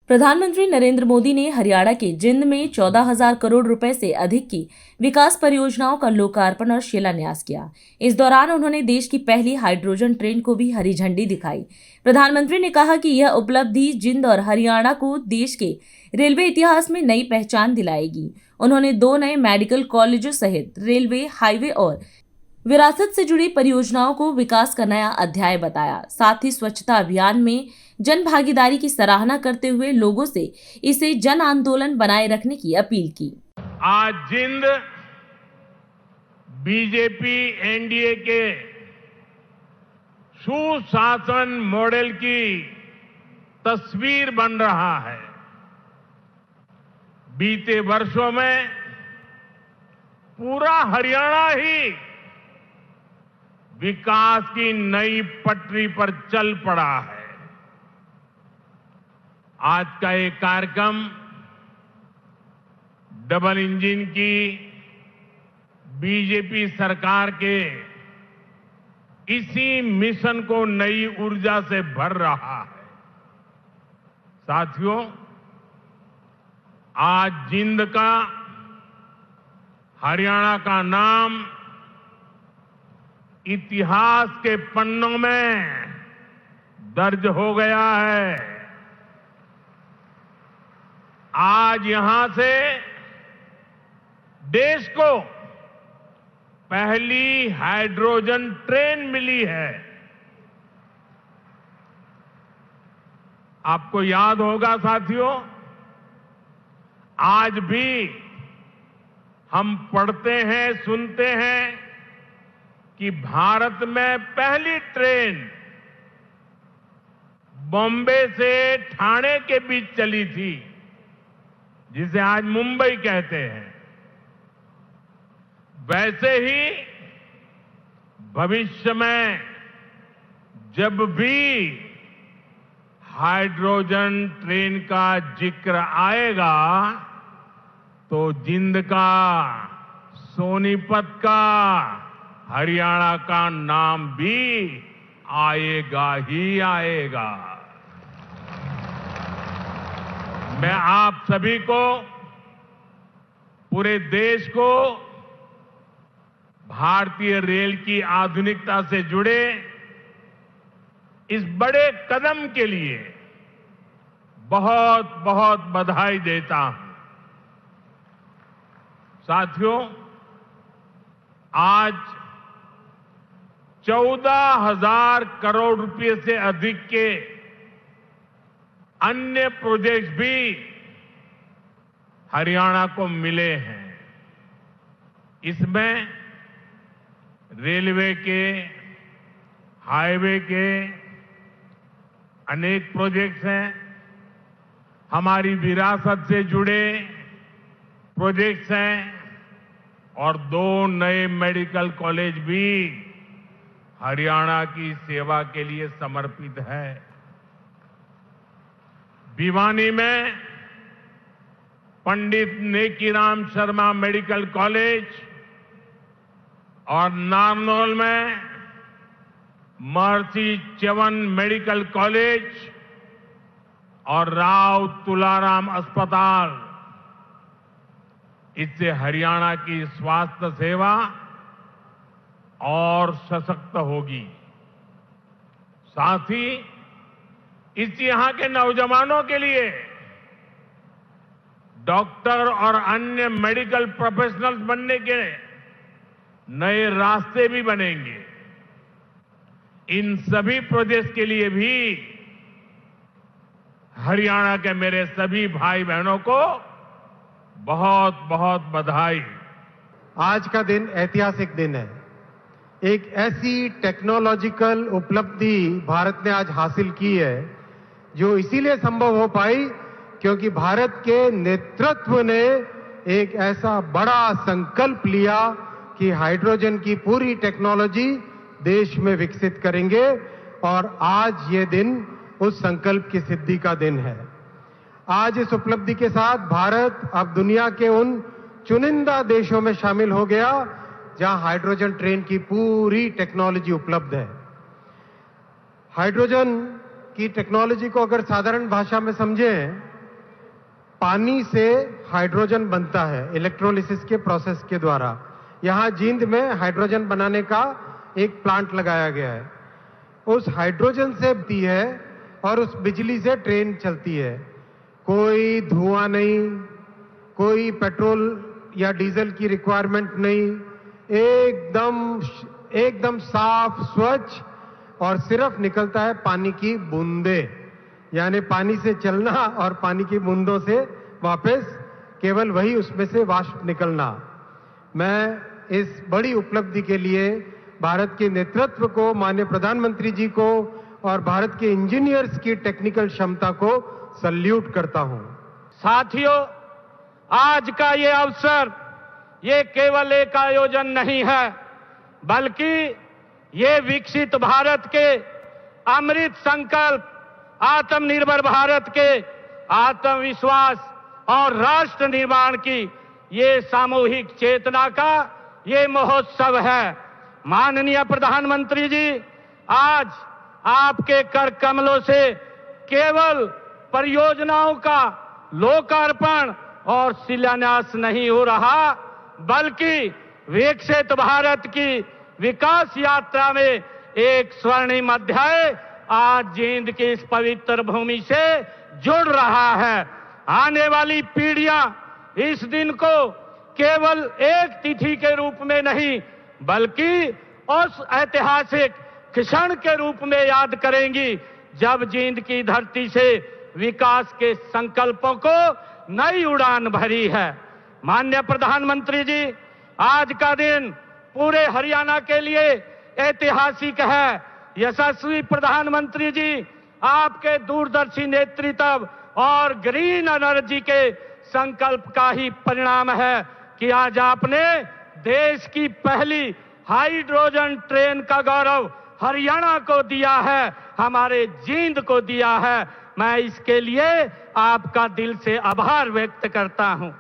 प्रधानमंत्री नरेंद्र मोदी ने हरियाणा के जिंद में 14,000 करोड़ रुपए से अधिक की विकास परियोजनाओं का लोकार्पण और शिलान्यास किया। इस दौरान उन्होंने देश की पहली हाइड्रोजन ट्रेन को भी हरी झंडी दिखाई। प्रधानमंत्री ने कहा कि यह उपलब्धि जिंद और हरियाणा को देश के रेलवे इतिहास में नई पहचान दिलाएगी। उन्होंने 2 नए मेडिकल कॉलेजों सहित रेलवे, हाईवे और विरासत से जुड़ी परियोजनाओं को विकास का नया अध्याय बताया। साथ ही स्वच्छता अभियान में जन भागीदारी की सराहना करते हुए लोगों से इसे जन आंदोलन बनाए रखने की अपील की। आज जिंद बीजेपी एनडीए के सुशासन मॉडल की तस्वीर बन रहा है। बीते वर्षों में पूरा हरियाणा ही विकास की नई पटरी पर चल पड़ा है। आज का ये कार्यक्रम डबल इंजन की बीजेपी सरकार के इसी मिशन को नई ऊर्जा से भर रहा है। साथियों, आज जिंद का, हरियाणा का नाम इतिहास के पन्नों में दर्ज हो गया है। आज यहां से देश को पहली हाइड्रोजन ट्रेन मिली है। आपको याद होगा साथियों, आज भी हम पढ़ते हैं, सुनते हैं कि भारत में पहली ट्रेन बॉम्बे से ठाणे के बीच चली थी, जिसे आज मुंबई कहते हैं। वैसे ही भविष्य में जब भी हाइड्रोजन ट्रेन का जिक्र आएगा तो जिंद का, सोनीपत का, हरियाणा का नाम भी आएगा ही आएगा। मैं आप सभी को, पूरे देश को भारतीय रेल की आधुनिकता से जुड़े इस बड़े कदम के लिए बहुत बहुत बधाई देता हूं। साथियों, आज 14,000 करोड़ रुपए से अधिक के अन्य प्रोजेक्ट्स भी हरियाणा को मिले हैं। इसमें रेलवे के, हाईवे के अनेक प्रोजेक्ट्स हैं। हमारी विरासत से जुड़े प्रोजेक्ट्स हैं और 2 नए मेडिकल कॉलेज भी हरियाणा की सेवा के लिए समर्पित है। भिवानी में पंडित नेकीराम शर्मा मेडिकल कॉलेज और नारनौल में महर्षि च्यवन मेडिकल कॉलेज और राव तुलाराम अस्पताल, इससे हरियाणा की स्वास्थ्य सेवा और सशक्त होगी। साथ ही इस यहां के नौजवानों के लिए डॉक्टर और अन्य मेडिकल प्रोफेशनल्स बनने के नए रास्ते भी बनेंगे। इन सभी प्रोजेक्ट्स के लिए भी हरियाणा के मेरे सभी भाई बहनों को बहुत बहुत बधाई। आज का दिन ऐतिहासिक दिन है। एक ऐसी टेक्नोलॉजिकल उपलब्धि भारत ने आज हासिल की है जो इसीलिए संभव हो पाई क्योंकि भारत के नेतृत्व ने एक ऐसा बड़ा संकल्प लिया कि हाइड्रोजन की पूरी टेक्नोलॉजी देश में विकसित करेंगे और आज ये दिन उस संकल्प की सिद्धि का दिन है। आज इस उपलब्धि के साथ भारत अब दुनिया के उन चुनिंदा देशों में शामिल हो गया जहां हाइड्रोजन ट्रेन की पूरी टेक्नोलॉजी उपलब्ध है। हाइड्रोजन की टेक्नोलॉजी को अगर साधारण भाषा में समझें पानी से हाइड्रोजन बनता है इलेक्ट्रोलिसिस के प्रोसेस के द्वारा। यहाँ जींद में हाइड्रोजन बनाने का एक प्लांट लगाया गया है। उस हाइड्रोजन से बनती है और उस बिजली से ट्रेन चलती है। कोई धुआं नहीं, कोई पेट्रोल या डीजल की रिक्वायरमेंट नहीं, एकदम साफ स्वच्छ, और सिर्फ निकलता है पानी की बूंदे, यानी पानी से चलना और पानी की बूंदों से वापस केवल वही उसमें से वाष्प निकलना। मैं इस बड़ी उपलब्धि के लिए भारत के नेतृत्व को, माननीय प्रधानमंत्री जी को और भारत के इंजीनियर्स की टेक्निकल क्षमता को सल्यूट करता हूं। साथियों, आज का ये अवसर ये केवल एक आयोजन नहीं है, बल्कि ये विकसित भारत के अमृत संकल्प, आत्मनिर्भर भारत के आत्मविश्वास और राष्ट्र निर्माण की ये सामूहिक चेतना का ये महोत्सव है। माननीय प्रधानमंत्री जी, आज आपके कर कमलों से केवल परियोजनाओं का लोकार्पण और शिलान्यास नहीं हो रहा, बल्कि विकसित भारत की विकास यात्रा में एक स्वर्णिम अध्याय आज जींद की इस पवित्र भूमि से जुड़ रहा है। आने वाली पीढ़ियां इस दिन को केवल एक तिथि के रूप में नहीं, बल्कि उस ऐतिहासिक क्षण के रूप में याद करेंगी जब जींद की धरती से विकास के संकल्पों को नई उड़ान भरी है। माननीय प्रधानमंत्री जी, आज का दिन पूरे हरियाणा के लिए ऐतिहासिक है। यशस्वी प्रधानमंत्री जी, आपके दूरदर्शी नेतृत्व और ग्रीन एनर्जी के संकल्प का ही परिणाम है कि आज आपने देश की पहली हाइड्रोजन ट्रेन का गौरव हरियाणा को दिया है, हमारे जींद को दिया है। मैं इसके लिए आपका दिल से आभार व्यक्त करता हूं।